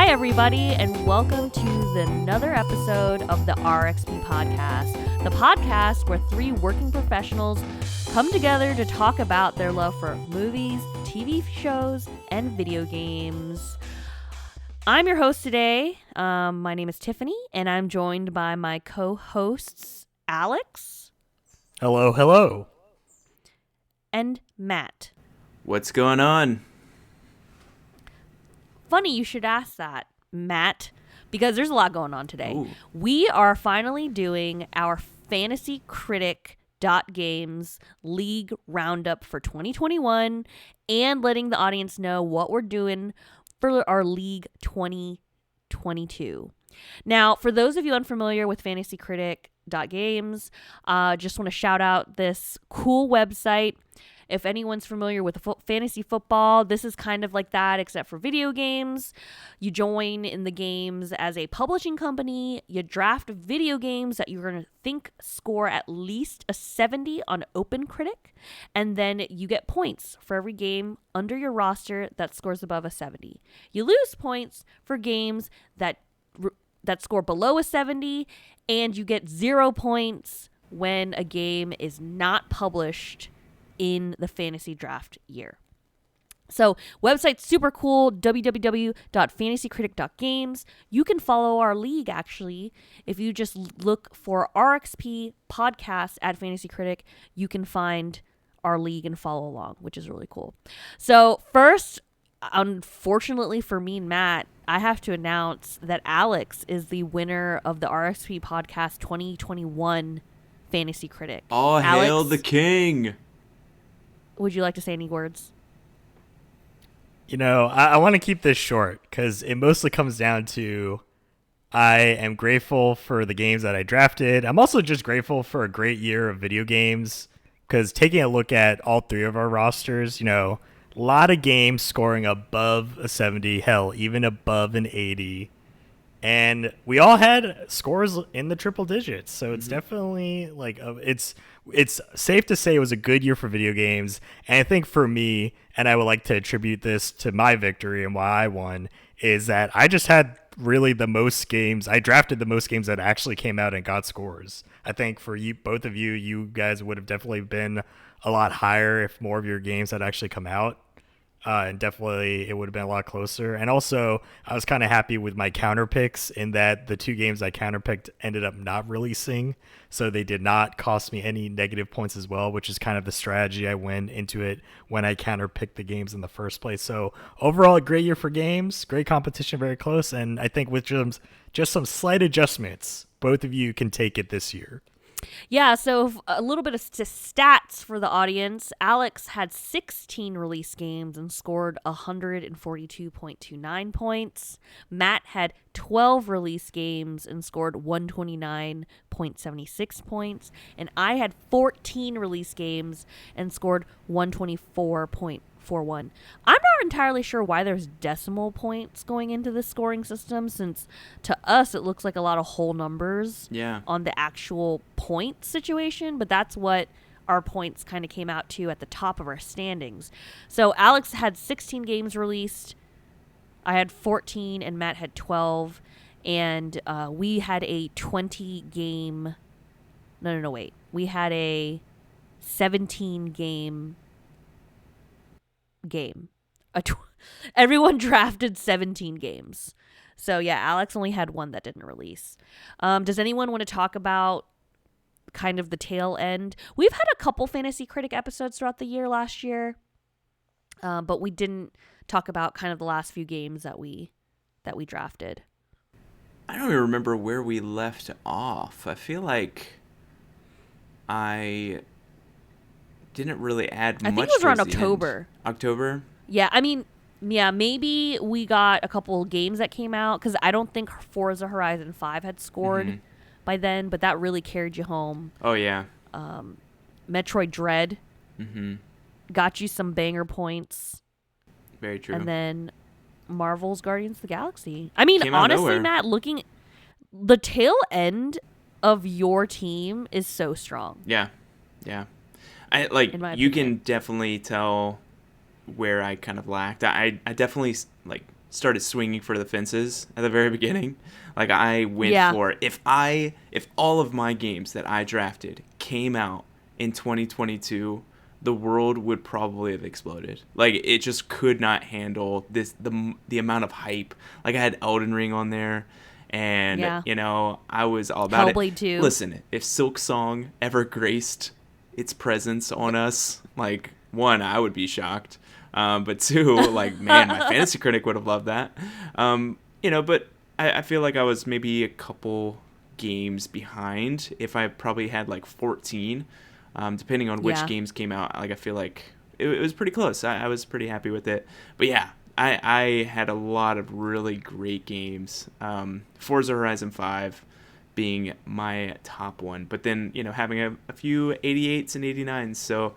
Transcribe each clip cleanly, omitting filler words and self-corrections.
Hi, everybody, and welcome to another episode of the RXP podcast, the podcast where three working professionals come together to talk about their love for movies, TV shows, and video games. I'm your host today. My name is Tiffany, and I'm joined by my co-hosts, Alex. Hello, hello. And Matt. What's going on? Funny you should ask that, Matt, because there's a lot going on today. Ooh. We are finally doing our Fantasy Critic Games League Roundup for 2021 and letting the audience know what we're doing for our League 2022. Now, for those of you unfamiliar with Fantasy Critic Games, just want to shout out this cool website. If anyone's familiar with fantasy football, this is kind of like that, except for video games. You join in the games as a publishing company. You draft video games that you're going to think score at least a 70 on OpenCritic. And then you get points for every game under your roster that scores above a 70. You lose points for games that score below a 70. And you get 0 points when a game is not published in the fantasy draft year. So website's super cool, www.fantasycritic.games. You can follow our league actually. If you just look for RXP podcast at Fantasy Critic, you can find our league and follow along, which is really cool. So first, unfortunately for me and Matt, I have to announce that Alex is the winner of the RXP podcast 2021 Fantasy Critic. Oh, Alex, hail the king! would you like to say any words? You know, I want to keep this short because it mostly comes down to I am grateful for the games that I drafted. I'm also just grateful for a great year of video games because taking a look at all three of our rosters, you know, a lot of games scoring above a 70, hell, even above an 80. And we all had scores in the triple digits. So it's definitely like it's safe to say it was a good year for video games. And I think for me, and I would like to attribute this to my victory and why I won, is that I just had really the most games. I drafted the most games that actually came out and got scores. I think for you, both of you guys would have definitely been a lot higher if more of your games had actually come out. And definitely it would have been a lot closer. And also, I was kind of happy with my counter picks in that the two games I counter picked ended up not releasing. So they did not cost me any negative points as well, which is kind of the strategy I went into it when I counter picked the games in the first place. So overall, a great year for games, great competition, very close. And I think with just some slight adjustments, both of you can take it this year. Yeah, so a little bit of stats for the audience. Alex had 16 release games and scored 142.29 points. Matt had 12 release games and scored 129.76 points. And I had 14 release games and scored 124.41. I'm not entirely sure why there's decimal points going into the scoring system, since to us it looks like a lot of whole numbers on the actual point situation, but that's what our points kind of came out to at the top of our standings. So Alex had 16 games released, I had 14, and Matt had 12, and we had a 20 game we had a 17 game. Everyone drafted 17 games. So yeah, Alex only had one that didn't release. Does anyone want to talk about kind of the tail end? We've had a couple Fantasy Critic episodes throughout the year last year, but we didn't talk about kind of the last few games that we drafted. I don't even remember where we left off. I feel like I didn't really add much. I think it was around October. October? Yeah, I mean, yeah, maybe we got a couple games that came out, because I don't think Forza Horizon 5 had scored by then, but that really carried you home. Oh, yeah. Metroid Dread got you some banger points. Very true. And then Marvel's Guardians of the Galaxy. I mean, Came out of honestly, nowhere. Matt, looking the tail end of your team is so strong. Yeah. I In my you opinion. can definitely tell where I kind of lacked. I definitely started swinging for the fences at the very beginning. Like I went for if all of my games that I drafted came out in 2022, the world would probably have exploded. Like it just could not handle the amount of hype. Like I had Elden Ring on there, and I was all about Hellblade it. 2. Listen, if Silk Song ever graced its presence on us, like one, I would be shocked. But two, like man, my fantasy critic would have loved that. But I feel like I was maybe a couple games behind. If I probably had like 14. Depending on which games came out, like I feel like it was pretty close. I was pretty happy with it. But yeah, I had a lot of really great games. Forza Horizon 5 being my top one. But then, having a few 88s and 89s. So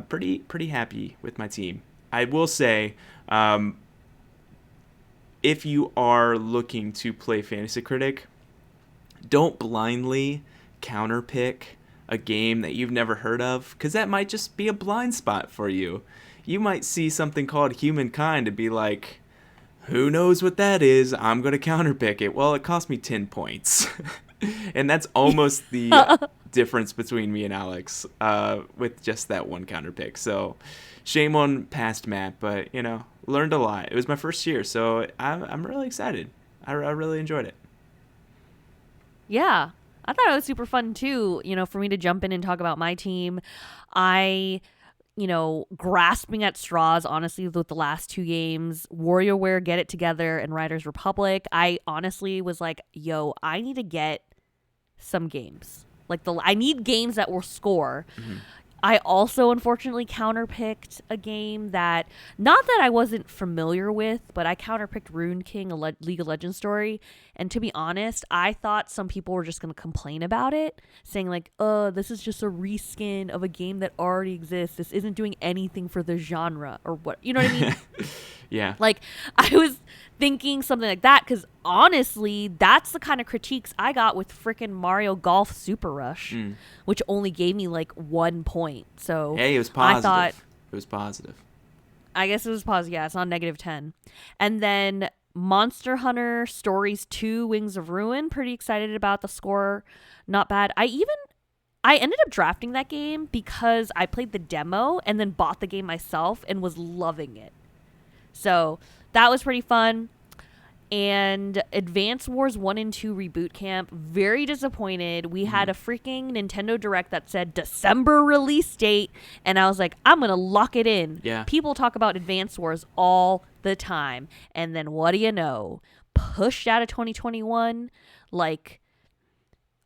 pretty happy with my team. I will say, if you are looking to play Fantasy Critic, don't blindly counterpick a game that you've never heard of, because that might just be a blind spot for you. You might see something called Humankind and be like, who knows what that is? I'm going to counterpick it. Well, it cost me 10 points. And that's almost the difference between me and Alex with just that one counterpick. So shame on past Matt, but, learned a lot. It was my first year, so I'm really excited. I really enjoyed it. Yeah. I thought it was super fun too, for me to jump in and talk about my team. I, grasping at straws, honestly, with the last two games, WarioWare, Get It Together, and Riders Republic. I honestly was like, I need to get some games. I need games that will score. Mm-hmm. I also, unfortunately, counterpicked a game that, not that I wasn't familiar with, but I counterpicked Rune King, a League of Legends story. And to be honest, I thought some people were just going to complain about it, saying like, this is just a reskin of a game that already exists. This isn't doing anything for the genre or what. You know what I mean? Yeah. Like, I was thinking something like that because honestly, that's the kind of critiques I got with frickin' Mario Golf Super Rush, which only gave me like 1 point. So hey, it was positive. I thought it was positive. I guess it was positive. Yeah, it's not -10. And then Monster Hunter Stories 2: Wings of Ruin. Pretty excited about the score. Not bad. I ended up drafting that game because I played the demo and then bought the game myself and was loving it. So that was pretty fun. And Advance Wars 1 and 2 Reboot Camp, very disappointed. We had a freaking Nintendo Direct that said December release date, and I was like, I'm going to lock it in. Yeah. People talk about Advance Wars all the time. And then what do you know? Pushed out of 2021 like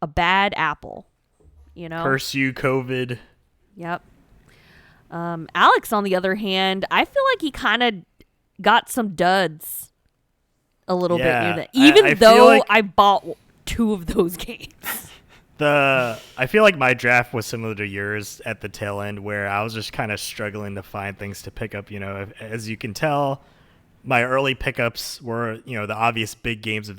a bad apple, Curse you, COVID. Yep. Alex, on the other hand, I feel like he kind of got some duds a little bit near that. Even though I bought 2 of those games. I feel like my draft was similar to yours at the tail end, where I was just kind of struggling to find things to pick up. As you can tell, my early pickups were, the obvious big games of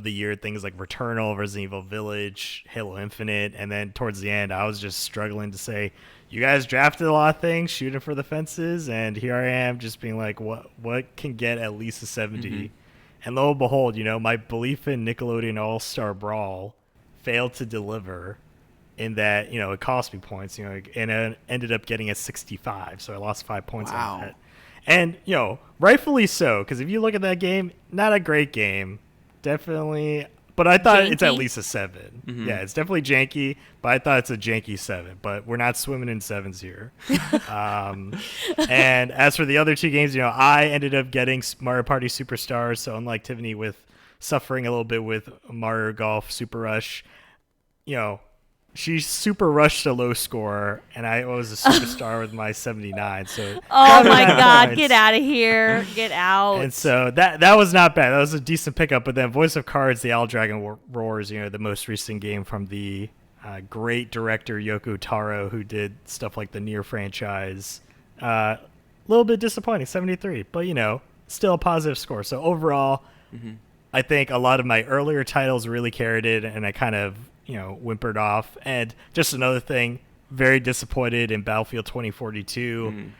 the year, things like Returnal, Resident Evil Village, Halo Infinite, and then towards the end, I was just struggling to say, you guys drafted a lot of things, shooting for the fences, and here I am just being like, what can get at least a 70? Mm-hmm. And lo and behold, my belief in Nickelodeon All-Star Brawl failed to deliver in that, it cost me points, and I ended up getting a 65, so I lost 5 points on that. And, rightfully so, because if you look at that game, not a great game, definitely, but I thought it's at least a 7. Mm-hmm. Yeah, it's definitely janky, but I thought it's a janky 7, but we're not swimming in 7s here. And as for the other 2 games, I ended up getting Mario Party Superstars, so unlike Tiffany with suffering a little bit with Mario Golf Super Rush, she super rushed a low score, and I was a superstar with my 79. So oh my God, points. Get out of here, get out! And so that was not bad. That was a decent pickup. But then Voice of Cards, the Owl Dragon Roars, the most recent game from the great director Yoko Taro, who did stuff like the Nier franchise. A little bit disappointing, 73, but still a positive score. So overall, I think a lot of my earlier titles really carried it, and I kind of whimpered off. And just another thing, very disappointed in Battlefield 2042.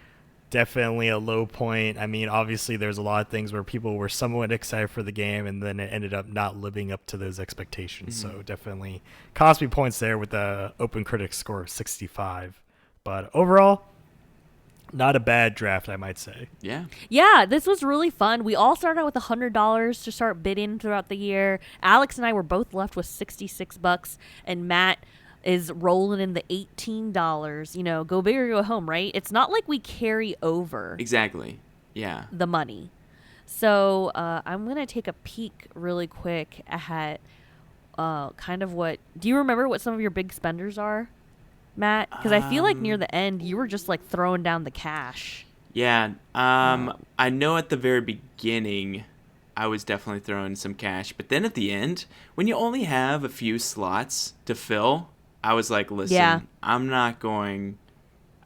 definitely a low point. I mean, obviously, there's a lot of things where people were somewhat excited for the game, and then it ended up not living up to those expectations. So definitely cost me points there with the Open Critics score of 65. But overall, not a bad draft, I might say. Yeah. Yeah, this was really fun. We all started out with $100 to start bidding throughout the year. Alex and I were both left with $66, and Matt is rolling in the $18. You know, go big or go home, right? It's not like we carry over Exactly. Yeah. the money. So I'm going to take a peek really quick at kind of what... Do you remember what some of your big spenders are, Matt? Because I feel like near the end, you were just like throwing down the cash. Yeah. I know at the very beginning, I was definitely throwing some cash. But then at the end, when you only have a few slots to fill, I was like, listen, I'm not going...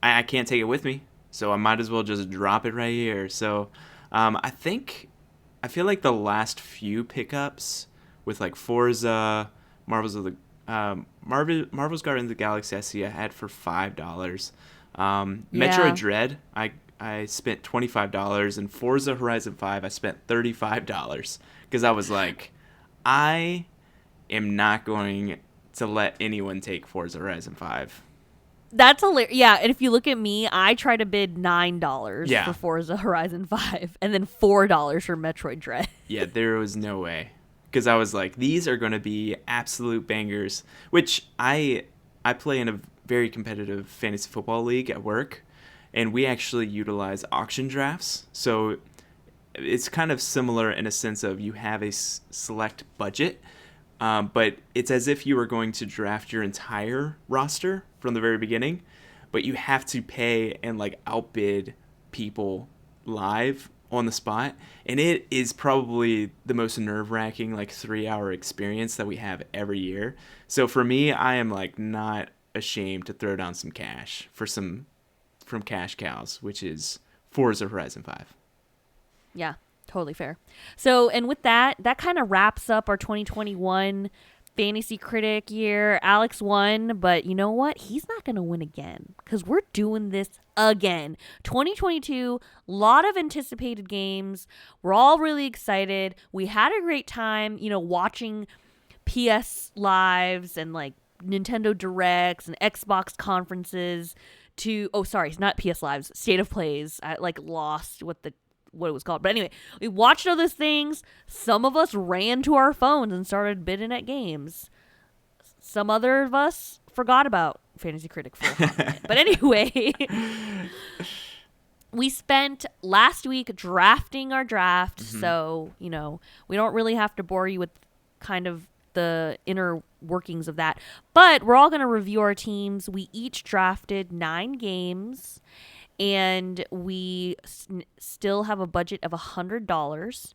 I can't take it with me. So I might as well just drop it right here. So I feel like the last few pickups with like Forza, Marvel's Guardians of the Galaxy SC I had for $5. Metroid Dread, I spent $25, and Forza Horizon 5 I spent $35 because I was like, I am not going to let anyone take Forza Horizon 5. That's hilarious. Yeah, and if you look at me, I try to bid $9 for Forza Horizon 5 and then $4 for Metroid Dread. Yeah, there was no way. Because I was like, these are going to be absolute bangers, which I play in a very competitive fantasy football league at work, and we actually utilize auction drafts. So it's kind of similar in a sense of you have a select budget, but it's as if you were going to draft your entire roster from the very beginning, but you have to pay and like outbid people live on the spot, and it is probably the most nerve-wracking like 3-hour experience that we have every year. So for me, I am like not ashamed to throw down some cash for some from Cash Cows, which is Forza Horizon 5. Yeah, totally fair. So, and with that kind of wraps up our 2021 Fantasy Critic year. Alex won, but you know what? He's not going to win again because we're doing this again. 2022, lot of anticipated games. We're all really excited. We had a great time, you know, watching PS Lives and like Nintendo Directs and Xbox conferences it's not PS Lives, State of Plays. I like lost what it was called. But anyway, we watched all those things. Some of us ran to our phones and started bidding at games. Some other of us forgot about Fantasy Critic for a hot minute. But anyway, we spent last week drafting our draft. So, you know, we don't really have to bore you with kind of the inner workings of that. But we're all going to review our teams. We each drafted 9 games. And we still have a budget of $100,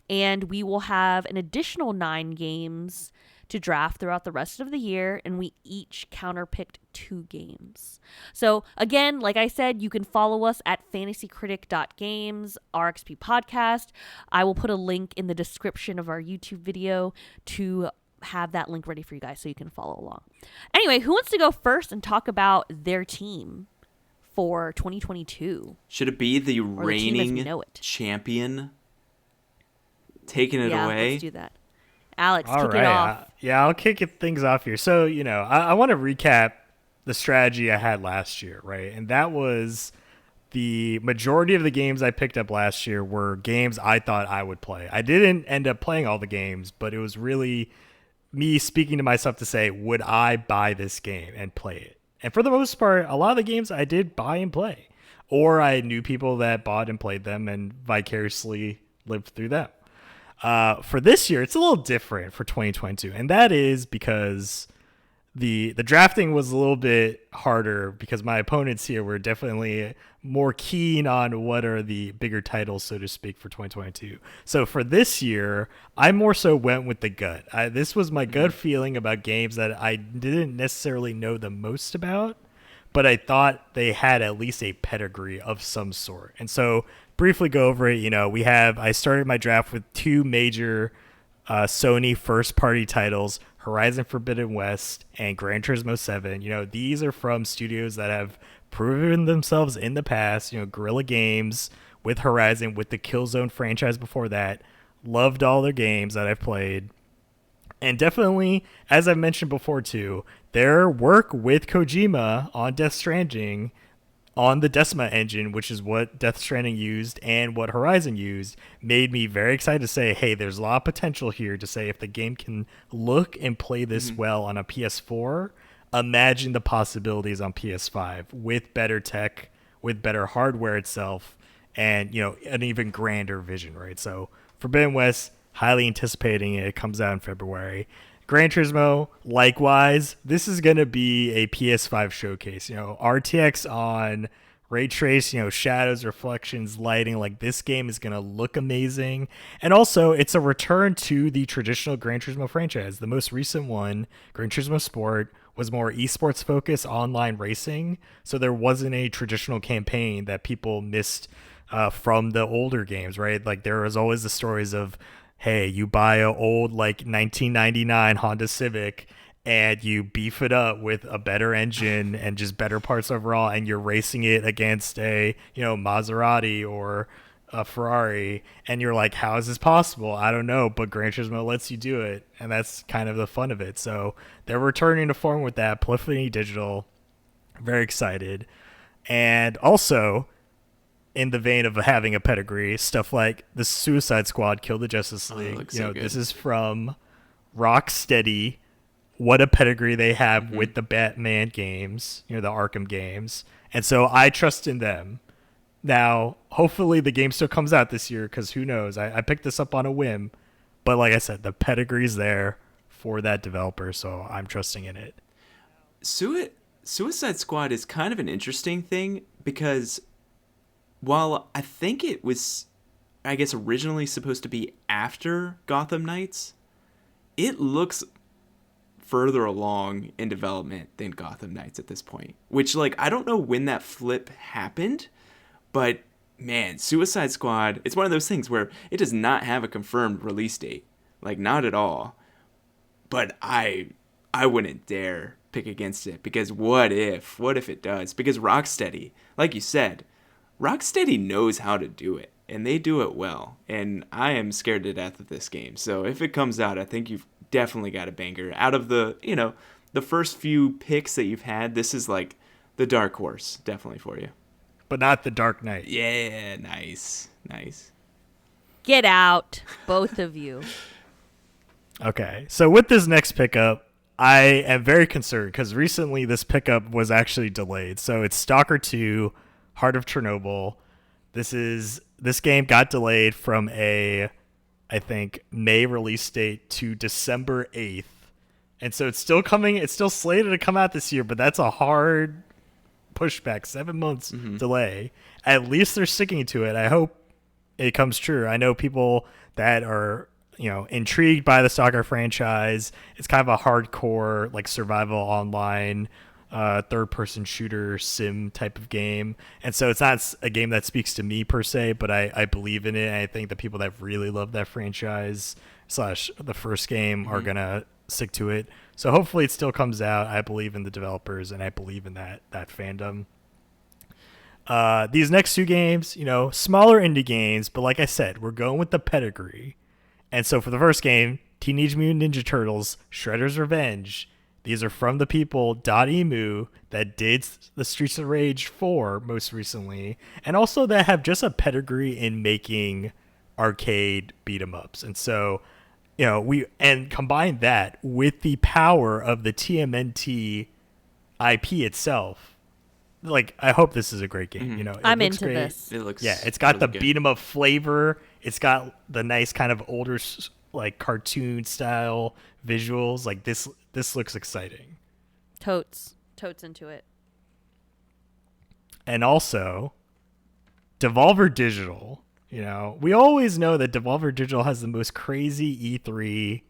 and we will have an additional 9 games to draft throughout the rest of the year, and we each counterpicked 2 games. So again, like I said, you can follow us at fantasycritic.games, RXP podcast. I will put a link in the description of our YouTube video to have that link ready for you guys so you can follow along. Anyway, who wants to go first and talk about their team for 2022? Should it be the reigning champion taking it away? Let's do that. Alex, All kick right. it off. I'll kick things off here. So, you know, I want to recap the strategy I had last year, right? And that was the majority of the games I picked up last year were games I thought I would play. I didn't end up playing all the games, but it was really me speaking to myself to say, would I buy this game and play it? And for the most part, a lot of the games I did buy and play. Or I knew people that bought and played them and vicariously lived through them. For this year, it's a little different for 2022. And that is because the drafting was a little bit harder because my opponents here were definitely more keen on what are the bigger titles, so to speak, for 2022. So for this year, I more so went with the gut. This was my gut feeling about games that I didn't necessarily know the most about, but I thought they had at least a pedigree of some sort. And so briefly go over it. You know, I started my draft with 2 major Sony first-party titles, Horizon Forbidden West, and Gran Turismo 7. These are from studios that have proven themselves in the past. Guerrilla Games with Horizon, with the Killzone franchise before that. Loved all their games that I've played. And definitely, as I've mentioned before too, their work with Kojima on Death Stranding on the Decima engine, which is what Death Stranding used and what Horizon used, made me very excited to say, hey, there's a lot of potential here to say if the game can look and play this well on a PS4, imagine the possibilities on PS5 with better tech, with better hardware itself, and, an even grander vision, right? So Forbidden West, highly anticipating it. It comes out in February. Gran Turismo, likewise, this is going to be a PS5 showcase. RTX on ray trace, shadows, reflections, lighting. Like, this game is going to look amazing. And also, it's a return to the traditional Gran Turismo franchise. The most recent one, Gran Turismo Sport, was more esports focused, online racing. So there wasn't a traditional campaign that people missed from the older games, right? Like, there was always the stories of, hey, you buy an old 1999 Honda Civic and you beef it up with a better engine and just better parts overall, and you're racing it against a Maserati or a Ferrari, and you're like, how is this possible? I don't know, but Gran Turismo lets you do it, and that's kind of the fun of it. So they're returning to form with that. Polyphony Digital, very excited. And also, in the vein of having a pedigree, stuff like the Suicide Squad, Kill the Justice League. This is from Rocksteady. What a pedigree they have with the Batman games, the Arkham games. And so I trust in them. Now, hopefully the game still comes out this year, because who knows? I picked this up on a whim. But like I said, the pedigree's there for that developer, so I'm trusting in it. Suicide Squad is kind of an interesting thing, because while I think it was, I guess, originally supposed to be after Gotham Knights, it looks further along in development than Gotham Knights at this point. Which, I don't know when that flip happened, but man, Suicide Squad, it's one of those things where it does not have a confirmed release date. Not at all. But I wouldn't dare pick against it, because what if it does? Because Rocksteady, like you said, Rocksteady knows how to do it, and they do it well, and I am scared to death of this game. So if it comes out, I think you've definitely got a banger. Out of the first few picks that you've had, this is the dark horse, definitely for you. But not the Dark Knight. Yeah, nice. Get out, both of you. Okay, so with this next pickup, I am very concerned, because recently this pickup was actually delayed. So it's Stalker 2, Heart of Chernobyl. This game got delayed from I think, May release date to December 8th. And so it's still coming. It's still slated to come out this year, but that's a hard pushback, 7 months delay. At least they're sticking to it. I hope it comes true. I know people that are, intrigued by the Stalker franchise. It's kind of a hardcore, survival online third-person shooter sim type of game, and so it's not a game that speaks to me per se, but I believe in it, and I think the people that really love that franchise / the first game are gonna stick to it. So hopefully it still comes out. I believe in the developers, and I believe in that fandom. These next two games, smaller indie games, but like I said, we're going with the pedigree. And so for the first game, Teenage Mutant Ninja Turtles Shredder's Revenge. These are from the people .emu that did the Streets of Rage 4 most recently, and also that have just a pedigree in making arcade beat 'em ups. And so, we combine that with the power of the TMNT IP itself. I hope this is a great game. I'm into great. This. It looks, it's got the good. beat 'em up flavor. It's got the nice kind of older, cartoon style visuals. This looks exciting. Totes into it. And also, Devolver Digital. We always know that Devolver Digital has the most crazy E3,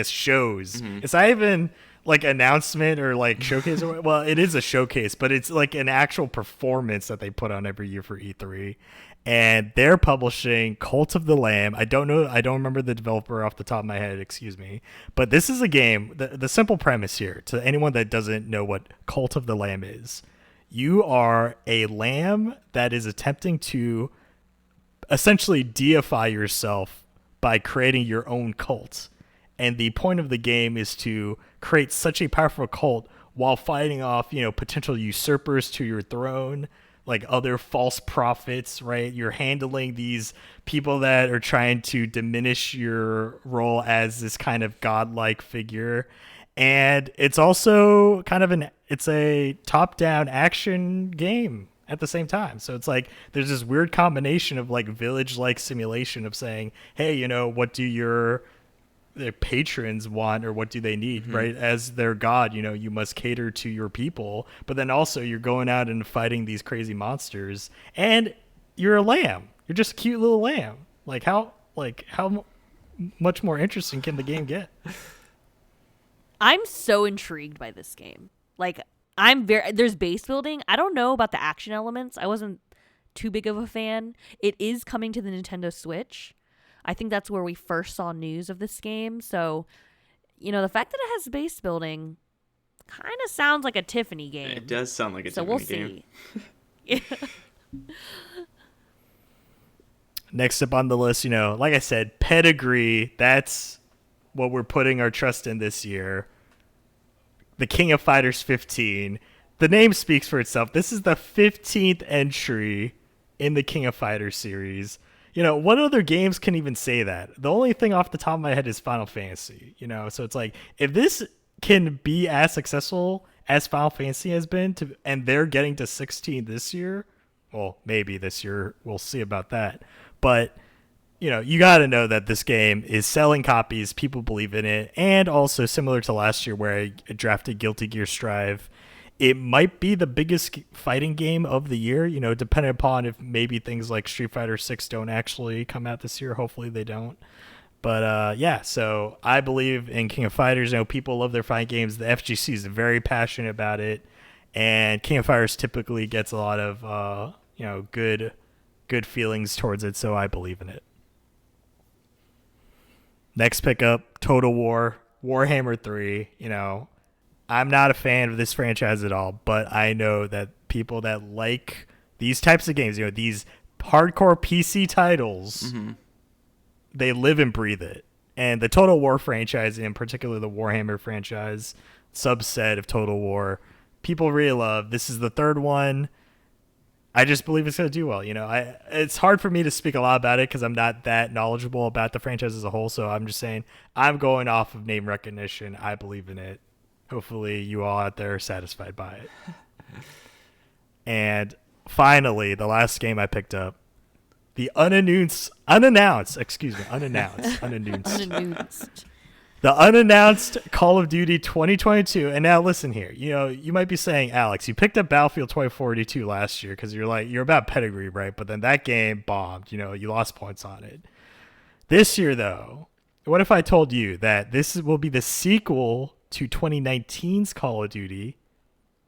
shows. It's not even announcement or showcase. Well, it is a showcase, but it's an actual performance that they put on every year for E3. and they're publishing Cult of the Lamb. I don't remember the developer off the top of my head, excuse me. But this is a game, the simple premise here, to anyone that doesn't know what Cult of the Lamb is. You are a lamb that is attempting to essentially deify yourself by creating your own cult. And the point of the game is to create such a powerful cult while fighting off, potential usurpers to your throne, like other false prophets, right? You're handling these people that are trying to diminish your role as this kind of godlike figure. And it's also kind of it's a top-down action game at the same time. So it's like there's this weird combination of like village-like simulation of saying, hey, what do their patrons want, or what do they need, right? As their god, you must cater to your people, but then also you're going out and fighting these crazy monsters, and you're a lamb. You're just a cute little lamb. How much more interesting can the game get? I'm so intrigued by this game. There's base building. I don't know about the action elements. I wasn't too big of a fan. It is coming to the Nintendo Switch. I think that's where we first saw news of this game. So, the fact that it has base building kind of sounds like a Tiffany game. It does sound like a so Tiffany we'll game. See. Next up on the list, like I said, Pedigree. That's what we're putting our trust in this year. The King of Fighters 15. The name speaks for itself. This is the 15th entry in the King of Fighters series. What other games can even say that? The only thing off the top of my head is Final Fantasy, so it's like, if this can be as successful as Final Fantasy has been, and they're getting to 16 this year, well, maybe this year, we'll see about that. But, you got to know that this game is selling copies, people believe in it, and also similar to last year where I drafted Guilty Gear Strive, it might be the biggest fighting game of the year, depending upon if maybe things like Street Fighter 6 don't actually come out this year. Hopefully they don't. But so I believe in King of Fighters. People love their fighting games. The FGC is very passionate about it. And King of Fighters typically gets a lot of, good feelings towards it. So I believe in it. Next pickup, Total War, Warhammer 3, I'm not a fan of this franchise at all, but I know that people that like these types of games, these hardcore PC titles, they live and breathe it. And the Total War franchise, in particular the Warhammer franchise, subset of Total War, people really love. This is the third one. I just believe it's going to do well. It's hard for me to speak a lot about it because I'm not that knowledgeable about the franchise as a whole. So I'm just saying I'm going off of name recognition. I believe in it. Hopefully you all out there are satisfied by it. And finally, the last game I picked up, the unannounced the unannounced Call of Duty 2022. And now listen here, you might be saying, Alex, you picked up Battlefield 2042 last year because you're about pedigree, right? But then that game bombed, you lost points on it. This year, though, what if I told you that this will be the sequel to 2019's Call of Duty?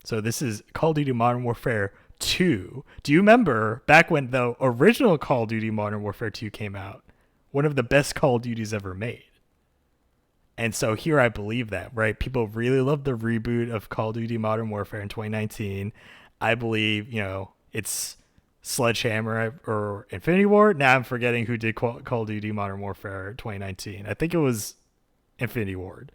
So this is Call of Duty Modern Warfare 2. Do you remember back when the original Call of Duty Modern Warfare 2 came out? One of the best Call of Duties ever made. And so here I believe that, right? People really love the reboot of Call of Duty Modern Warfare in 2019. I believe, it's Sledgehammer or Infinity Ward. Now I'm forgetting who did Call of Duty Modern Warfare 2019. I think it was Infinity Ward.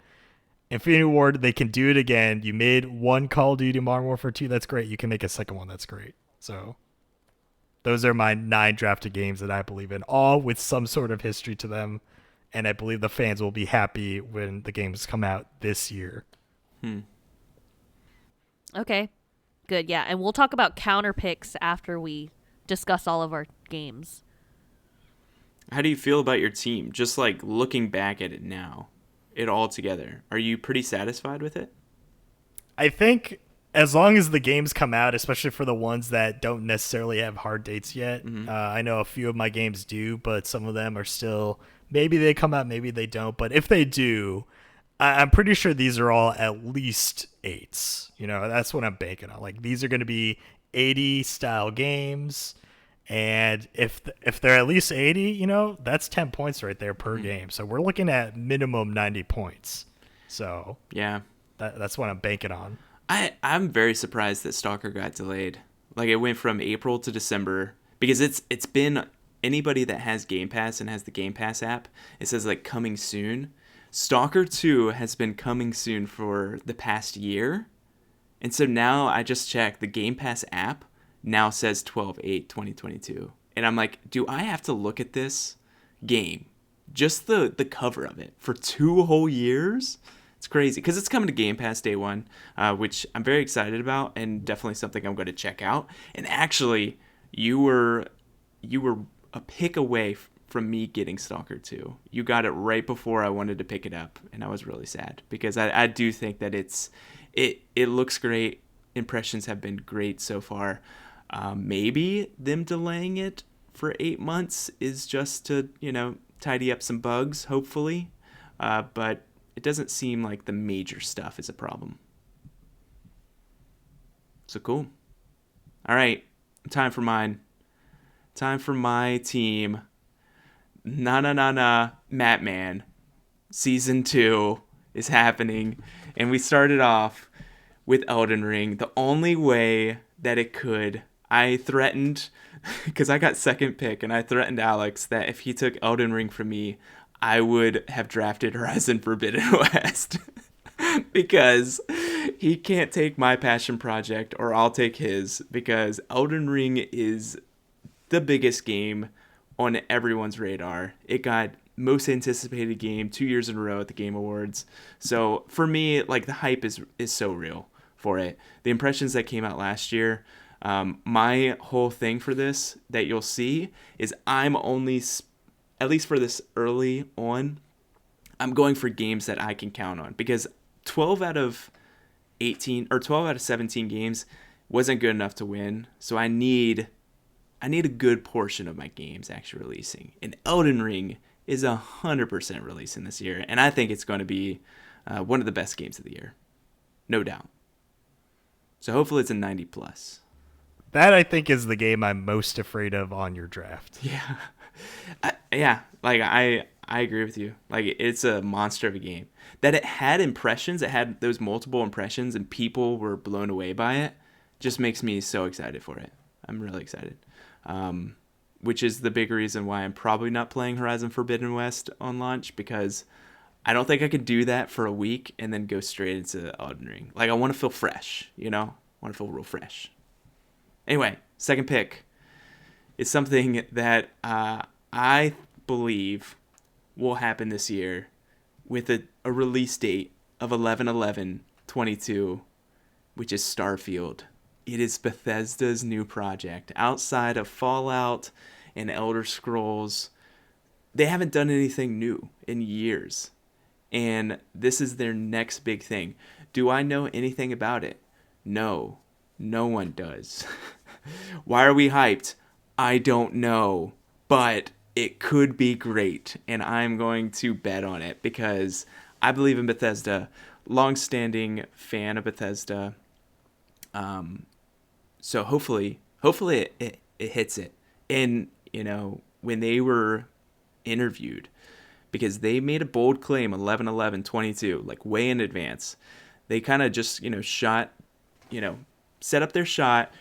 Infinity Ward, they can do it again. You made one Call of Duty Modern Warfare 2, that's great. You can make a second one, that's great. So those are my 9 drafted games that I believe in, all with some sort of history to them. And I believe the fans will be happy when the games come out this year. Okay, good. Yeah, and we'll talk about COUNTERPICKS after we discuss all of our games. How do you feel about your team? Just looking back at it now. It all together. Are you pretty satisfied with it? I think as long as the games come out, especially for the ones that don't necessarily have hard dates yet, I know a few of my games do, but some of them are still, maybe they come out, maybe they don't. But if they do, I'm pretty sure these are all at least 8s. That's what I'm banking on. These are going to be 80 style games. And if they're at least 80, that's 10 points right there per game. So we're looking at minimum 90 points. So Yeah. that's what I'm banking on. I'm very surprised that Stalker got delayed. Like, it went from April to December because it's been anybody that has Game Pass and has the Game Pass app, it says like coming soon. Stalker 2 has been coming soon for the past year. And so now I just checked, the Game Pass app now says 12/8/2022. And I'm like, do I have to look at this game, just the cover of it, for 2 whole years? It's crazy because it's coming to Game Pass day one, which I'm very excited about and definitely something I'm going to check out. And actually, you were a pick away from me getting Stalker 2. You got it right before I wanted to pick it up, and I was really sad because I do think that it looks great. Impressions have been great so far. Maybe them delaying it for 8 months is just to, tidy up some bugs, hopefully. But it doesn't seem like the major stuff is a problem. So cool. All right. Time for mine. Time for my team. Matman. Season 2 is happening. And we started off with Elden Ring. The only way that it could, I threatened, because I got second pick, and I threatened Alex that if he took Elden Ring from me, I would have drafted Horizon Forbidden West. Because he can't take my passion project, or I'll take his, because Elden Ring is the biggest game on everyone's radar. It got most anticipated game 2 years in a row at the Game Awards. So for me, like, the hype is so real for it. The impressions that came out last year, my whole thing for this that you'll see is I'm only, at least for this early on, I'm going for games that I can count on, because 12 out of 18 or 12 out of 17 games wasn't good enough to win. So I need a good portion of my games actually releasing. And Elden Ring is 100% releasing this year, and I think it's going to be one of the best games of the year, no doubt. So hopefully it's a 90 plus. That, I think, is the game I'm most afraid of on your draft. Yeah. Like, I agree with you. Like, it's a monster of a game. That it had impressions, it had those multiple impressions, and people were blown away by it, just makes me so excited for it. I'm really excited. Which is the big reason why I'm probably not playing Horizon Forbidden West on launch, because I don't think I could do that for a week and then go straight into Elden Ring. Like, I want to feel fresh, I want to feel real fresh. Anyway, second pick is something that I believe will happen this year with a release date of 11/11/22, which is Starfield. It is Bethesda's new project. Outside of Fallout and Elder Scrolls, they haven't done anything new in years. And this is their next big thing. Do I know anything about it? No. No one does. Why are we hyped? I don't know. But it could be great. And I'm going to bet on it because I believe in Bethesda. Long-standing fan of Bethesda. So hopefully it hits it. And, when they were interviewed, because they made a bold claim 11/11/22, like way in advance. They kind of just, shot, set up their shot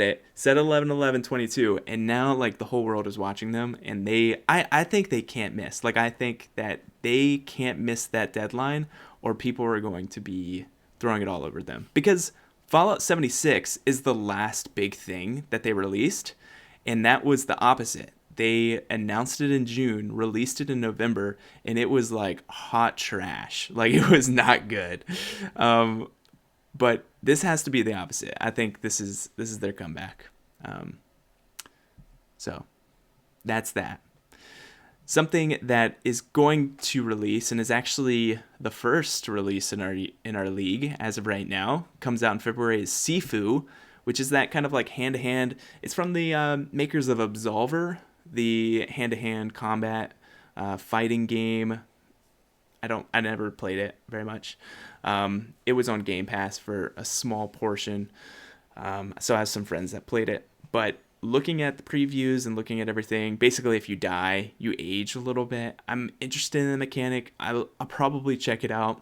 it, said 11/11/22, and now, like, the whole world is watching them, and I think they can't miss. Like, I think that they can't miss that deadline, or people are going to be throwing it all over them. Because Fallout 76 is the last big thing that they released, and that was the opposite. They announced it in June, released it in November, and it was like hot trash. Like, it was not good. But this has to be the opposite. I think this is their comeback. So that's that. Something that is going to release, and is actually the first release in our league as of right now, comes out in February, is Sifu, which is that kind of like hand-to-hand. It's from the makers of Absolver, the hand-to-hand combat fighting game. I never played it very much. It was on Game Pass for a small portion. So I have some friends that played it, but looking at the previews and looking at everything, basically if you die, you age a little bit. I'm interested in the mechanic. I'll probably check it out.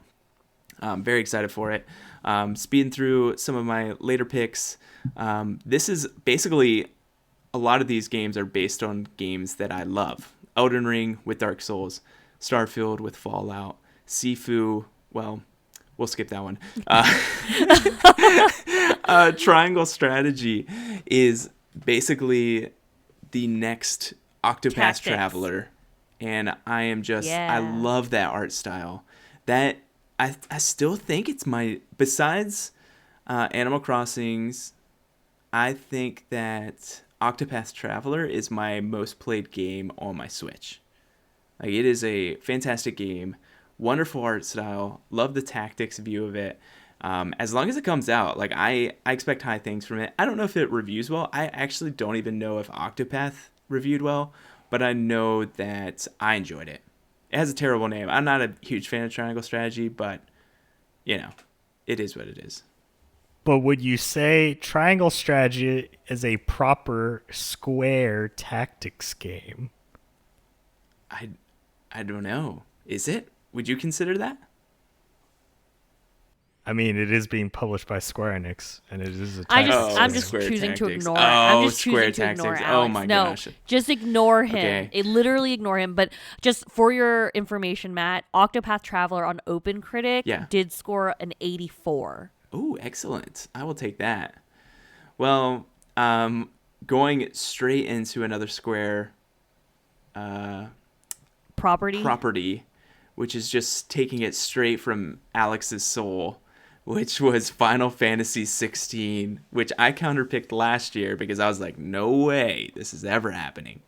I'm very excited for it. Speeding through some of my later picks. This is basically, a lot of these games are based on games that I love. Elden Ring with Dark Souls, Starfield with Fallout, Sifu, well, we'll skip that one. Triangle Strategy is basically the next Octopath Tactics. Traveler, and I am just, Yeah. I love that art style. That I still think it's my, besides Animal Crossing's, I think that Octopath Traveler is my most played game on my Switch. Like, it is a fantastic game, wonderful art style, love the tactics view of it. As long as it comes out, like, I expect high things from it. I don't know if it reviews well. I actually don't even know if Octopath reviewed well, but I know that I enjoyed it. It has a terrible name. I'm not a huge fan of Triangle Strategy, but, you know, it is what it is. But would you say Triangle Strategy is a proper square tactics game? I don't know. Is it? Would you consider that? I mean, it is being published by Square Enix, and it is a I'm tactics just game. Square choosing to Tactics. ignore. Oh, I'm just Square choosing to ignore Tactics. Alex. Oh my no, gosh. just ignore him. Okay. It literally ignore him. But just for your information, Matt, Octopath Traveler on Open Critic did score an 84. Oh, excellent. I will take that. Well, going straight into another Square property, which is just taking it straight from Alex's soul, which was Final Fantasy 16, which I counterpicked last year because I was like, no way this is ever happening.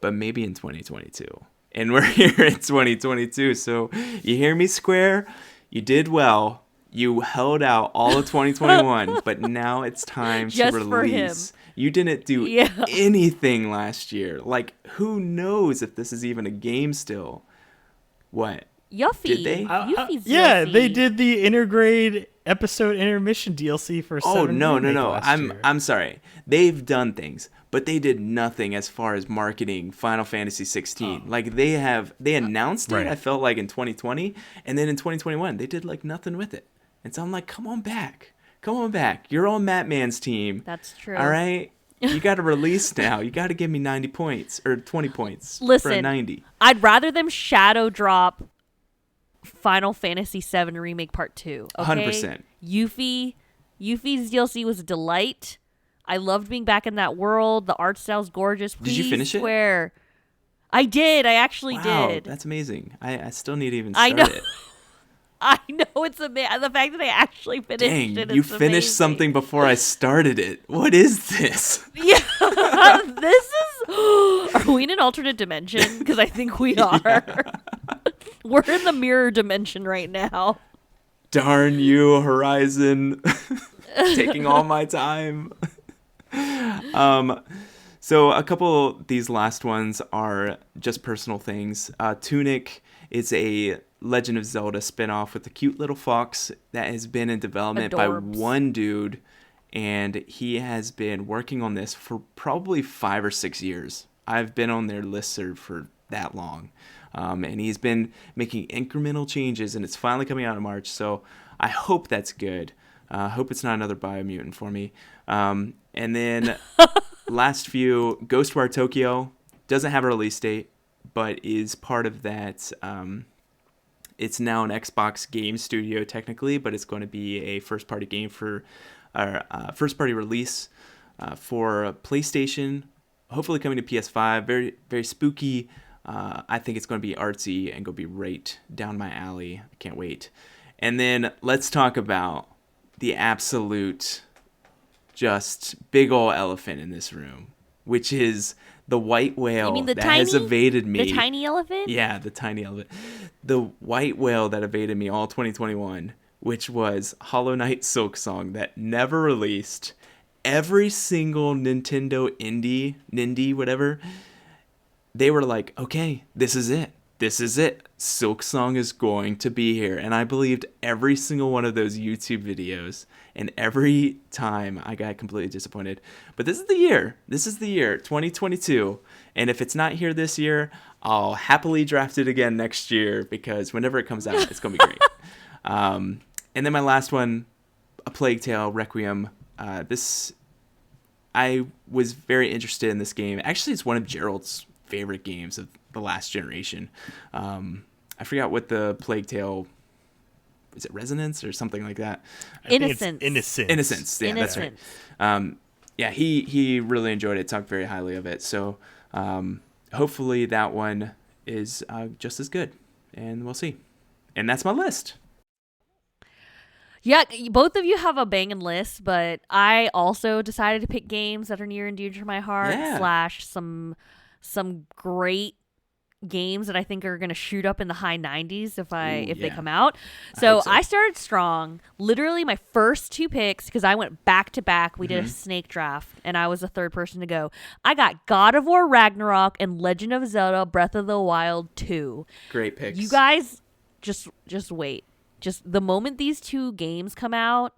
But maybe in 2022. And we're here in 2022. So you hear me, Square? You did well. You held out all of 2021, but now it's time Just to for him. release. You didn't do anything last year. Like, who knows if this is even a game still? What? Yuffie. Did they? Yuffie's Yeah, Yuffie. they did the intergrade episode intermission DLC for Oh, 7 no. last year. I'm sorry. They've done things, but they did nothing as far as marketing Final Fantasy 16. Like, they announced it, Right. I felt like, in 2020, and then in 2021, they did, like, nothing with it. And so I'm like, come on back. You're on Mattman's team. That's true. All right? You got to release now. You got to give me 90 points, or 20 points for a Listen, 90. I'd rather them shadow drop Final Fantasy VII Remake Part 2. Okay? 100%. Yuffie's DLC was a delight. I loved being back in that world. The art style's gorgeous. Did you finish it? Swear. I did. I actually Wow, did. that's amazing. I still need to even I start know. it. I know it's the fact that I actually finished Dang, it. you is finished amazing. something before I started it. What is this? Yeah, this is. Are we in an alternate dimension? Because I think we are. We're in the mirror dimension right now. Darn you, Horizon. Taking all my time. So a couple of these last ones are just personal things. Tunic is a Legend of Zelda spinoff with a cute little fox that has been in development by one dude, and he has been working on this for probably 5 or 6 years. I've been on their listserv for that long, and he's been making incremental changes, and it's finally coming out in March, so I hope that's good. I hope it's not another Biomutant for me. And then last few, Ghostwire Tokyo doesn't have a release date, but is part of that. It's now an Xbox game studio technically, but it's going to be a first-party game for first-party release for PlayStation. Hopefully coming to PS5. Very, very spooky. I think it's going to be artsy and going to be right down my alley. I can't wait. And then let's talk about the absolute just big ol' elephant in this room, which is the white whale has evaded me. The tiny elephant? Yeah, the tiny elephant. The white whale that evaded me all 2021, which was Hollow Knight Silksong, that never released. Every single Nintendo indie, whatever, they were like, okay, this is it. this is it. Silk Song is going to be here. And I believed every single one of those YouTube videos. And every time I got completely disappointed. But this is the year. This is the year, 2022. And if it's not here this year, I'll happily draft it again next year. Because whenever it comes out, it's going to be great. And then my last one, A Plague Tale Requiem. I was very interested in this game. Actually, it's one of Gerald's favorite games of the last generation. I forgot what the Plague Tale, is it Resonance or something like that? Innocence. Innocence. Yeah, that's right. Yeah, he really enjoyed it. Talked very highly of it. So hopefully that one is just as good, and we'll see. And that's my list. Yeah, both of you have a banging list, but I also decided to pick games that are near and dear to my heart. Yeah. / some great games that I think are going to shoot up in the high 90s if they come out. So I started strong. Literally my first 2 picks, because I went back to back. We did a snake draft, and I was the third person to go. I got God of War Ragnarok and Legend of Zelda Breath of the Wild 2. Great picks. You guys just wait. Just the moment these 2 games come out,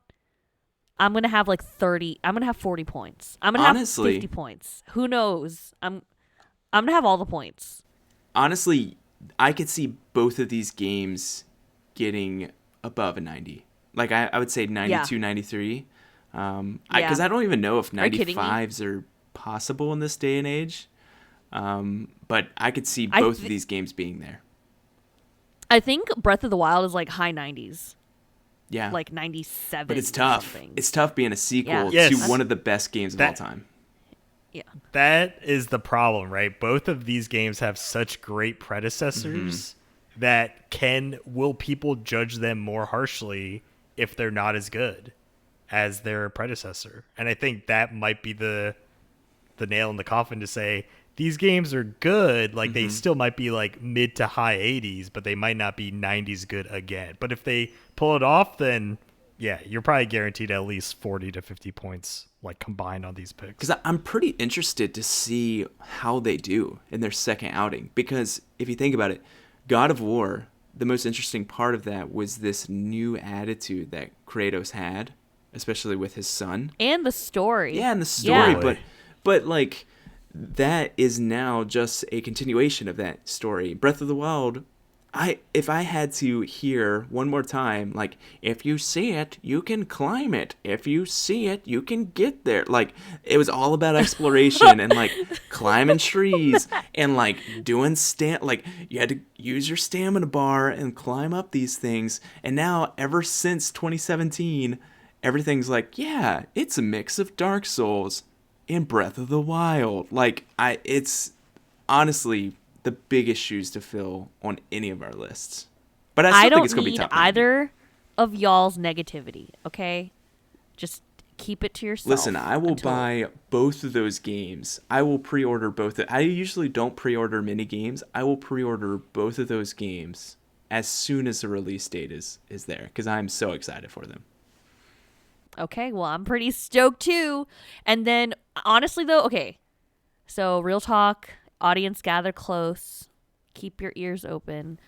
I'm going to have like 30. I'm going to have 40 points. I'm going to have 50 points. Who knows? I'm going to have all the points. Honestly, I could see both of these games getting above a 90. Like I would say 92, 93. Because I don't even know if 95s are possible in this day and age. But I could see both of these games being there. I think Breath of the Wild is like high 90s. Yeah. Like 97. But it's tough. It's tough being a sequel to one of the best games of all time. Yeah. That is the problem, right? Both of these games have such great predecessors that will people judge them more harshly if they're not as good as their predecessor? And I think that might be the nail in the coffin to say these games are good. Like they still might be like mid to high 80s, but they might not be 90s good again. But if they pull it off, then yeah, you're probably guaranteed at least 40 to 50 points like combined on these picks. Because I'm pretty interested to see how they do in their second outing. Because if you think about it, God of War, the most interesting part of that was this new attitude that Kratos had, especially with his son. And the story. Yeah, and the story. Yeah. But like, that is now just a continuation of that story. Breath of the Wild, if I had to hear one more time, like, if you see it, you can climb it. If you see it, you can get there. Like, it was all about exploration and, like, climbing trees and, like, doing like, you had to use your stamina bar and climb up these things. And now, ever since 2017, everything's like, yeah, it's a mix of Dark Souls and Breath of the Wild. Like, it's honestly the biggest shoes to fill on any of our lists. But I still think it's going to be top 90. Either of y'all's negativity, okay? Just keep it to yourself. Listen, I will buy both of those games. I will pre-order both. I usually don't pre-order mini games. I will pre-order both of those games as soon as the release date is there, because I'm so excited for them. Okay, well, I'm pretty stoked too. And then, honestly though, okay, so real talk, audience gather close, keep your ears open.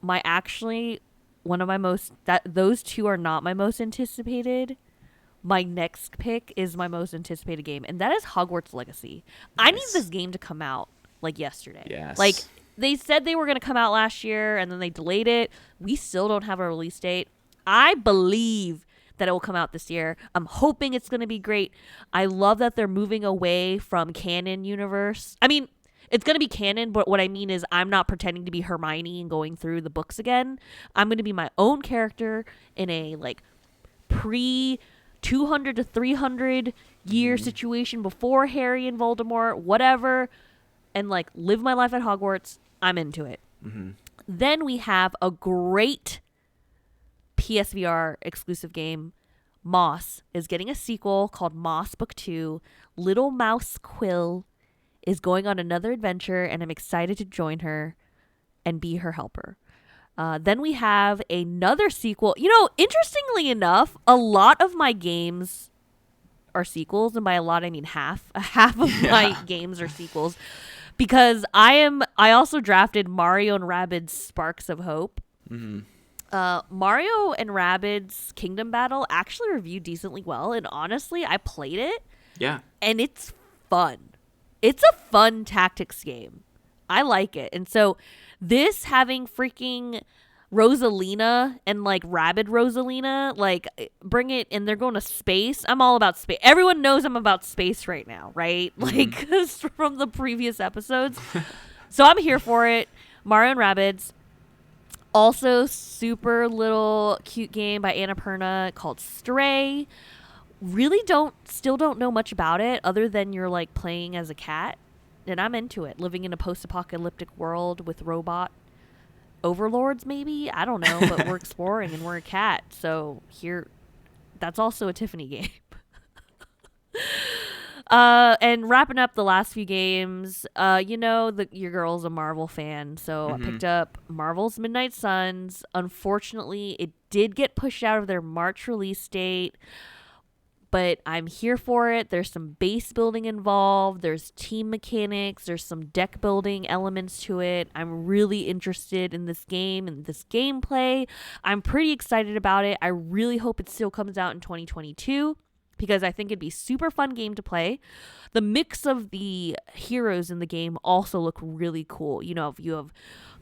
Those 2 are not my most anticipated. My next pick is my most anticipated game, and that is Hogwarts Legacy. Nice. I need this game to come out like yesterday. Yes. Like, they said they were going to come out last year, and then they delayed it. We still don't have a release date. I believe that it will come out this year. I'm hoping it's going to be great. I love that they're moving away from canon universe. I mean, it's going to be canon, but what I mean is I'm not pretending to be Hermione and going through the books again. I'm going to be my own character in a like pre 200 to 300 year situation before Harry and Voldemort, whatever, and like live my life at Hogwarts. I'm into it. Then we have a great PSVR exclusive game. Moss is getting a sequel called Moss Book 2. Little Mouse Quill is going on another adventure, and I'm excited to join her and be her helper. Then we have another sequel. You know, interestingly enough, a lot of my games are sequels, and by a lot I mean half. Half of my games are sequels. because I also drafted Mario and Rabbids Sparks of Hope. Mm-hmm. Mario and Rabbids Kingdom Battle actually reviewed decently well, and honestly, I played it. Yeah. And it's fun. It's a fun tactics game. I like it. And so this having freaking Rosalina and like Rabid Rosalina, like bring it, and they're going to space. I'm all about space. Everyone knows I'm about space right now, right? Like from the previous episodes. So I'm here for it. Mario and Rabbids. Also, super little cute game by Annapurna called Stray. Really still don't know much about it other than you're like playing as a cat, and I'm into it. Living in a post-apocalyptic world with robot overlords, maybe, I don't know, but we're exploring and we're a cat, so here, that's also a Tiffany game. And wrapping up the last few games, your girl's a Marvel fan, so I picked up Marvel's Midnight Suns. Unfortunately, it did get pushed out of their March release date, but I'm here for it. There's some base building involved. There's team mechanics. There's some deck building elements to it. I'm really interested in this game and this gameplay. I'm pretty excited about it. I really hope it still comes out in 2022 because I think it'd be a super fun game to play. The mix of the heroes in the game also look really cool. You have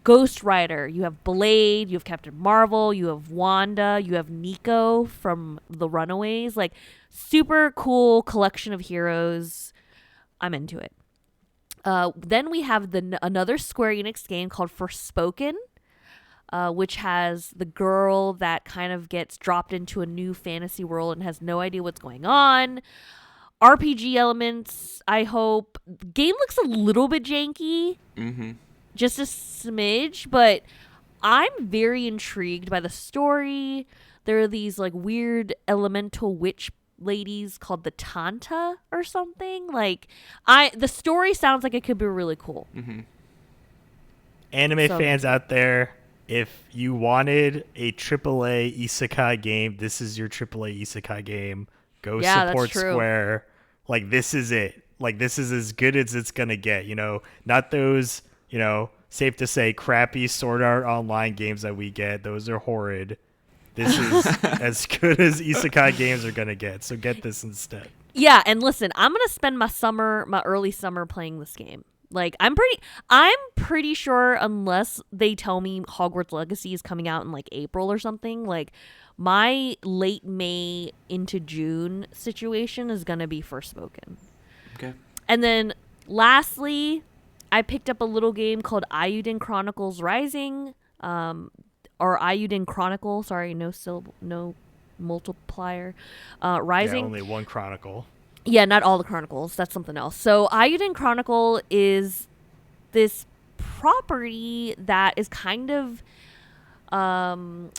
Ghost Rider, you have Blade, you have Captain Marvel, you have Wanda, you have Nico from The Runaways. Like, super cool collection of heroes. I'm into it. Then we have another Square Enix game called Forspoken, which has the girl that kind of gets dropped into a new fantasy world and has no idea what's going on. RPG elements, I hope. Game looks a little bit janky. Mm-hmm. Just a smidge, but I'm very intrigued by the story. There are these like weird elemental witch ladies called the Tanta or something. Like, the story sounds like it could be really cool. Mm-hmm. Anime fans out there, if you wanted a AAA isekai game, this is your AAA isekai game. Go support Square. Like, this is it. Like, this is as good as it's gonna get. Not those. Safe to say, crappy Sword Art Online games that we get. Those are horrid. This is as good as isekai games are going to get. So get this instead. Yeah, and listen, I'm going to spend my early summer playing this game. Like, I'm pretty sure, unless they tell me Hogwarts Legacy is coming out in like April or something, like my late May into June situation is going to be Forspoken. Okay. And then lastly, I picked up a little game called Ayuden Chronicles Rising, or Ayuden Chronicle. Sorry, no multiplier. Rising. Yeah, only one chronicle. Yeah, not all the chronicles. That's something else. So Ayuden Chronicle is this property that is kind of, how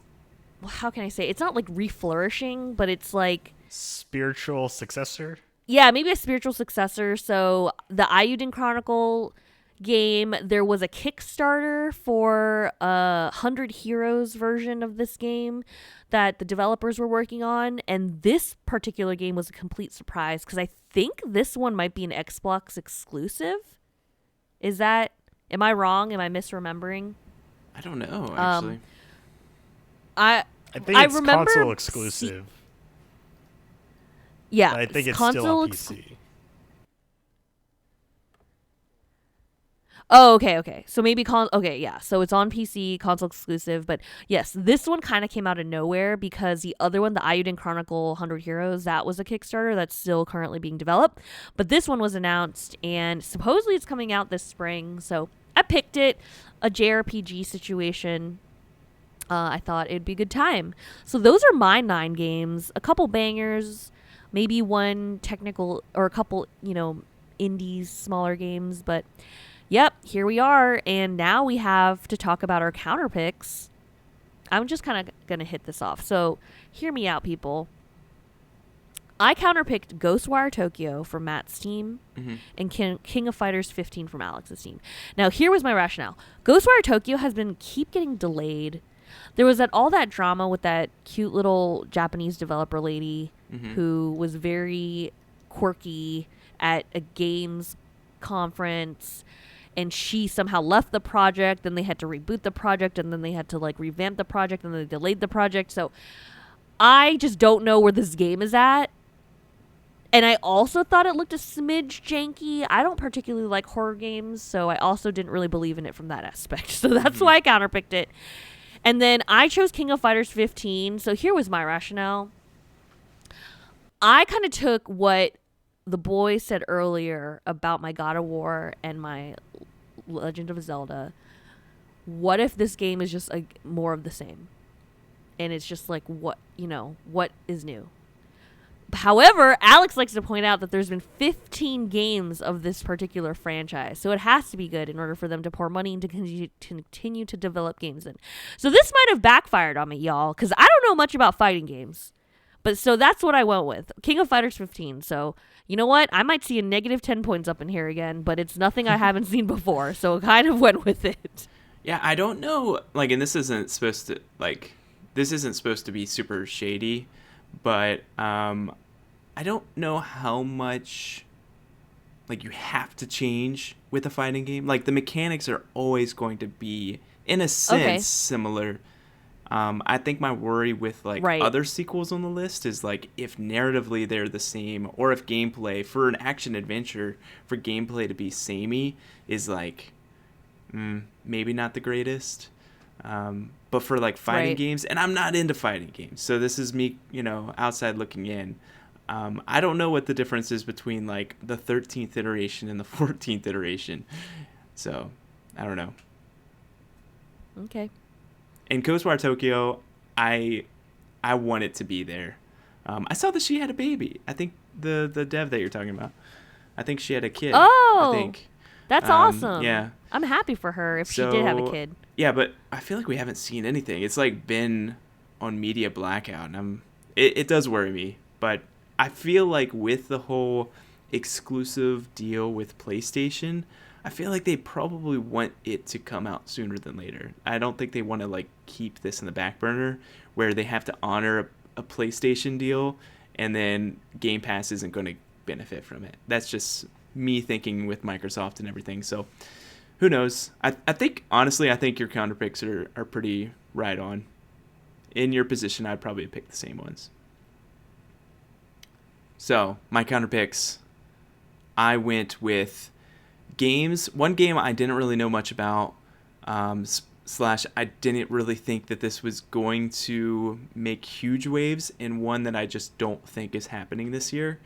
can I say? It's not like reflourishing, but it's like spiritual successor. Yeah, maybe a spiritual successor. So the Ayuden Chronicle game, there was a Kickstarter for a 100 Heroes version of this game that the developers were working on, and this particular game was a complete surprise because I think this one might be an Xbox exclusive. Am I wrong? Am I misremembering? I don't know, actually. I think it's console exclusive. Yeah, but I think it's still on PC. Oh, okay. So maybe yeah. So it's on PC, console exclusive. But yes, this one kind of came out of nowhere because the other one, the Ayuden Chronicle 100 Heroes, that was a Kickstarter that's still currently being developed. But this one was announced, and supposedly it's coming out this spring. So I picked it, a JRPG situation. I thought it'd be a good time. So those are my 9 games, a couple bangers, maybe one technical or a couple, indies, smaller games, but yep, here we are, and now we have to talk about our counter picks. I'm just kind of going to hit this off. So, hear me out, people. I counterpicked Ghostwire Tokyo from Matt's team and King of Fighters 15 from Alex's team. Now, here was my rationale. Ghostwire Tokyo has been keep getting delayed. There was all that drama with that cute little Japanese developer lady who was very quirky at a games conference. and she somehow left the project. Then they had to reboot the project, and then they had to like revamp the project, and then they delayed the project. So I just don't know where this game is at. And I also thought it looked a smidge janky. I don't particularly like horror games, so I also didn't really believe in it from that aspect. So that's why I counterpicked it. And then I chose King of Fighters 15. So here was my rationale. I kind of took what the boy said earlier about my God of War and my Legend of Zelda. What if this game is just more of the same? And it's just like, what is new? However, Alex likes to point out that there's been 15 games of this particular franchise. So it has to be good in order for them to pour money into continue to develop games in. So this might have backfired on me, y'all, because I don't know much about fighting games. But so that's what I went with. King of Fighters 15. So you know what? I might see a negative 10 points up in here again, but it's nothing I haven't seen before. So I kind of went with it. Yeah, I don't know. Like, and this isn't supposed to be super shady, but I don't know how much like you have to change with a fighting game. Like the mechanics are always going to be, in a sense, similar. I think my worry with like other sequels on the list is like if narratively they're the same, or if gameplay for an action adventure for gameplay to be samey is like maybe not the greatest. But for like fighting games, and I'm not into fighting games, so this is me, outside looking in. I don't know what the difference is between like the 13th iteration and the 14th iteration. So, I don't know. Okay. In Ghostwire Tokyo, I want it to be there. I saw that she had a baby. I think the dev that you're talking about. I think she had a kid. Oh, I think. That's awesome. Yeah. I'm happy for her if she did have a kid. Yeah, but I feel like we haven't seen anything. It's like been on media blackout, and it does worry me. But I feel like with the whole exclusive deal with PlayStation, I feel like they probably want it to come out sooner than later. I don't think they want to like keep this in the back burner where they have to honor a PlayStation deal and then Game Pass isn't going to benefit from it. That's just me thinking with Microsoft and everything. So who knows? I think, honestly, I think your counter picks are pretty right on. In your position, I'd probably pick the same ones. So, my counter picks, I went with games. One game I didn't really know much about, / I didn't really think that this was going to make huge waves, and one that I just don't think is happening this year.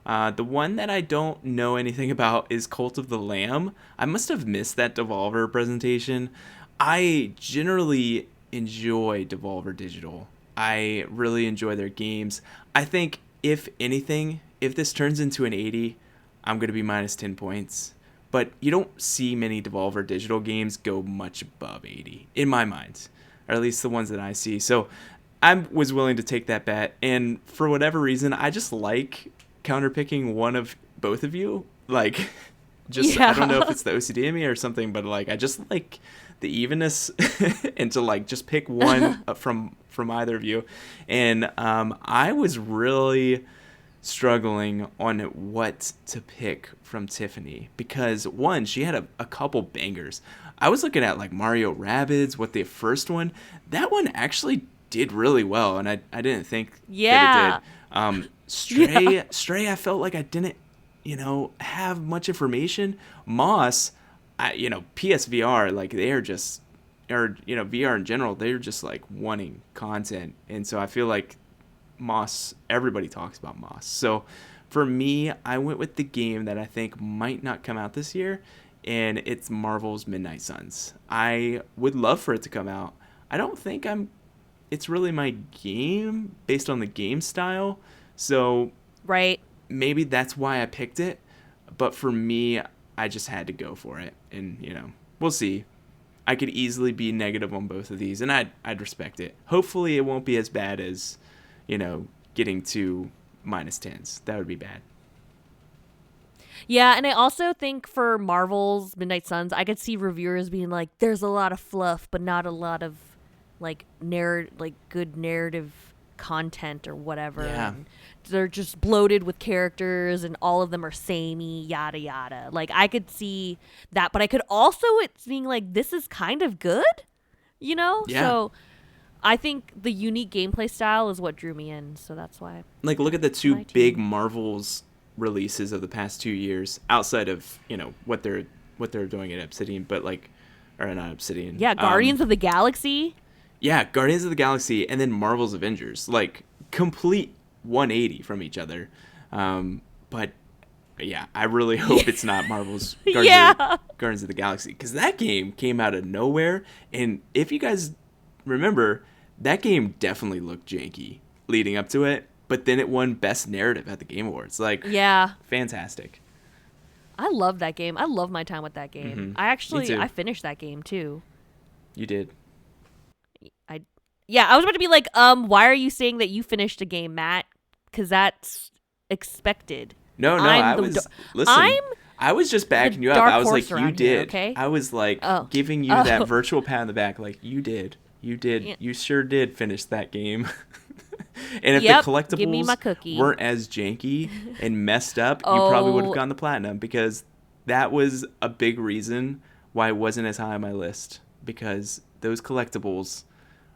The one that I don't know anything about is Cult of the Lamb. I must have missed that Devolver presentation. I generally enjoy Devolver Digital. I really enjoy their games. I think, if anything, if this turns into an 80, I'm going to be minus 10 points. But you don't see many Devolver Digital games go much above 80, in my mind. Or at least the ones that I see. So I was willing to take that bet. And for whatever reason, I just like counterpicking one of both of you. Like, just, I don't know if it's the OCD in me or something, but like, I just like the evenness and to like just pick one from either of you. And I was really struggling on what to pick from Tiffany because one, she had a couple bangers. I was looking at like Mario Rabbids, what the first one, that one actually did really well, and I didn't think that it did. Stray, I felt like I didn't, have much information. Moss, PSVR, like they are just, or VR in general, they're just like wanting content, and so I feel like Moss, everybody talks about Moss. So for me, I went with the game that I think might not come out this year, and it's Marvel's Midnight Suns. I would love for it to come out. I don't think it's really my game based on the game style. So maybe that's why I picked it. But for me, I just had to go for it. And, we'll see. I could easily be negative on both of these, and I'd respect it. Hopefully it won't be as bad as, getting to minus 10s. That would be bad. Yeah, and I also think for Marvel's Midnight Suns, I could see reviewers being like, there's a lot of fluff, but not a lot of, like, good narrative content or whatever. Yeah. And they're just bloated with characters and all of them are samey, yada yada. Like I could see that, but I could also it's being like this is kind of good, you know? Yeah. So I think the unique gameplay style is what drew me in, so that's why. Like look at the two My big team. Marvel's releases of the past 2 years outside of, you know, what they're doing at Obsidian, but like or not Obsidian. Yeah, Guardians of the Galaxy. Yeah, Guardians of the Galaxy and then Marvel's Avengers. Like complete 180 from each other. But yeah, I really hope it's not Marvel's Guardians of the Galaxy because that game came out of nowhere. And if you guys remember, that game definitely looked janky leading up to it. But then it won Best Narrative at the Game Awards. Like, Yeah. fantastic. I love that game. I love my time with that game. Mm-hmm. I finished that game too. You did. Yeah, I was about to be like, why are you saying that you finished a game, Matt? Because that's expected. No, I was just backing you up. dark I was horse like, you around here, did. okay? I was like giving you that virtual pat on the back, like you did. You did. Yeah. You sure did finish that game. And if Yep, the give me my collectibles cookie. weren't as janky and messed up, you probably would have gotten the platinum because that was a big reason why it wasn't as high on my list because those collectibles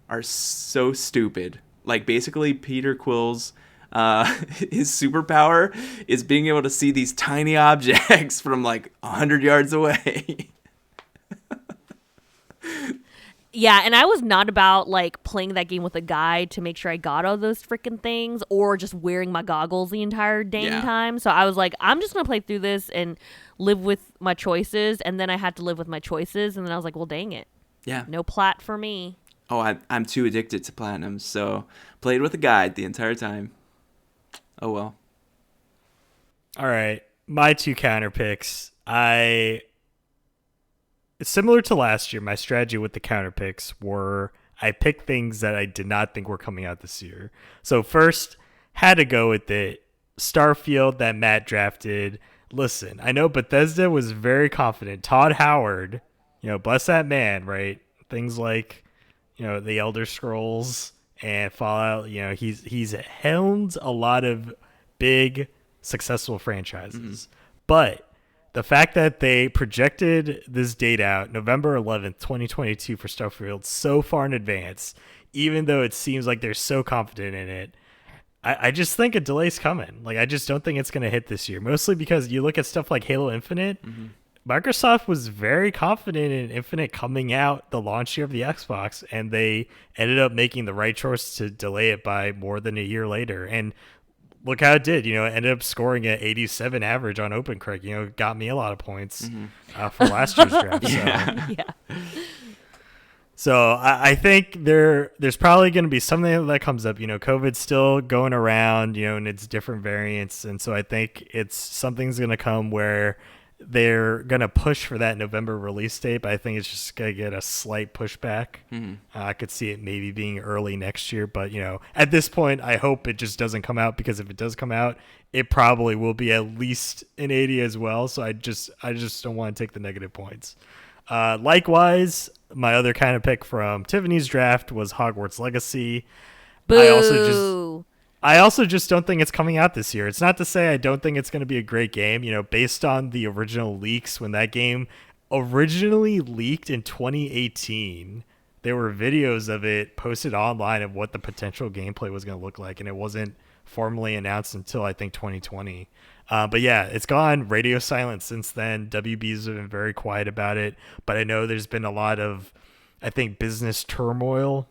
are so stupid. Like basically Peter Quill's his superpower is being able to see these tiny objects from like 100 yards away. Yeah, and I was not about like playing that game with a guide to make sure I got all those freaking things or just wearing my goggles the entire dang time. So I was like, I'm just going to play through this and live with my choices. And then I had to live with my choices. And then I was like, well, dang it. Yeah. No plat for me. Oh, I'm too addicted to platinum, so played with a guide the entire time. Oh, well. All right. My two counter picks. Similar to last year, my strategy with the counter picks were I picked things that I did not think were coming out this year. So first, had to go with it. Starfield that Matt drafted. Listen, I know Bethesda was very confident. Todd Howard, bless that man, right? Things like, the Elder Scrolls and Fallout, he's helmed a lot of big, successful franchises. But the fact that they projected this date out November 11th, 2022 for Starfield so far in advance, even though it seems like they're so confident in it, I just think a delay's coming. Like, I just don't think it's going to hit this year, mostly because you look at stuff like Halo Infinite. Microsoft was very confident in Infinite coming out the launch year of the Xbox, and they ended up making the right choice to delay it by more than a year later. And look how it did. It ended up scoring an 87 average on OpenCritic. Got me a lot of points for last year's draft. So I think there's probably going to be something that comes up. COVID's still going around, and it's different variants. And so I think something's going to come where they're going to push for that November release date, but I think it's just going to get a slight pushback. I could see it maybe being early next year, but at this point, I hope it just doesn't come out, because if it does come out, it probably will be at least an 80 as well. So I just don't want to take the negative points. Likewise, my other kind of pick from Tiffany's draft was Hogwarts Legacy. Boo. I also just don't think it's coming out this year. It's not to say I don't think it's going to be a great game. Based on the original leaks, when that game originally leaked in 2018, there were videos of it posted online of what the potential gameplay was going to look like, and it wasn't formally announced until I think 2020. But yeah, it's gone radio silent since then. WB's have been very quiet about it, but I know there's been a lot of, I think, business turmoil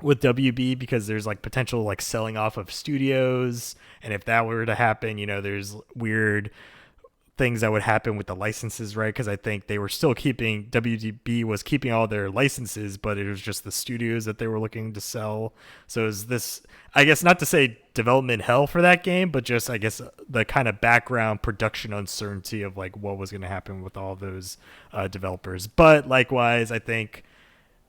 with WB, because there's potential selling off of studios, and if that were to happen, there's weird things that would happen with the licenses, right? Because I think they were still WB was keeping all their licenses, but it was just the studios that they were looking to sell. So is this, I guess, not to say development hell for that game, but just, I guess, the kind of background production uncertainty of what was going to happen with all those developers. But likewise, I think,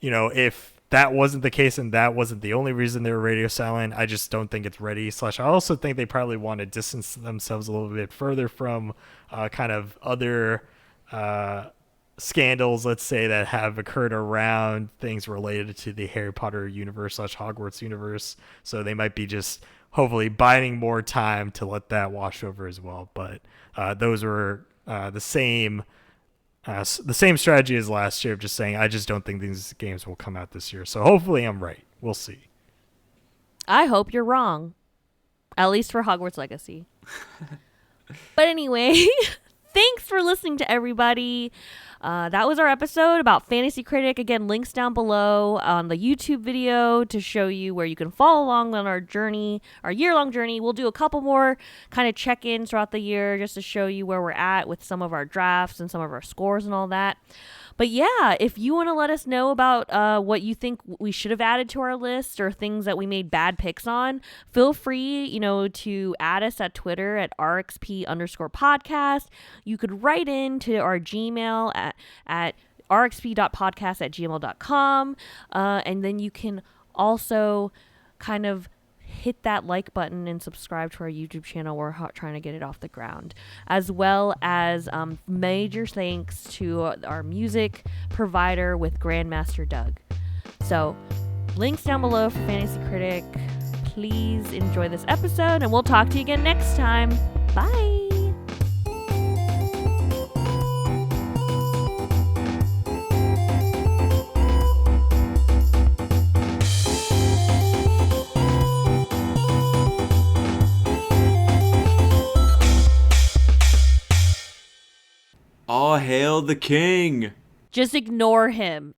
if that wasn't the case and that wasn't the only reason they were radio silent, I just don't think it's ready. I also think they probably want to distance themselves a little bit further from kind of other scandals, let's say, that have occurred around things related to the Harry Potter universe / Hogwarts universe. So they might be just hopefully biding more time to let that wash over as well. But those were the same strategy as last year of just saying, I just don't think these games will come out this year. So hopefully I'm right. We'll see. I hope you're wrong. At least for Hogwarts Legacy. But anyway, thanks for listening to everybody. That was our episode about Fantasy Critic. Again, links down below on the YouTube video to show you where you can follow along on our journey, our year-long journey. We'll do a couple more kind of check-ins throughout the year just to show you where we're at with some of our drafts and some of our scores and all that. But yeah, if you want to let us know about what you think we should have added to our list or things that we made bad picks on, feel free, to add us at Twitter at RXP_podcast. You could write in to our Gmail at rxp.podcast@gmail.com. And then you can also kind of hit that like button and subscribe to our YouTube channel. We're trying to get it off the ground, as well as major thanks to our music provider with Grandmaster Doug. So links down below for Fantasy Critic. Please enjoy this episode, and we'll talk to you again next time. Bye. All hail the king! Just ignore him.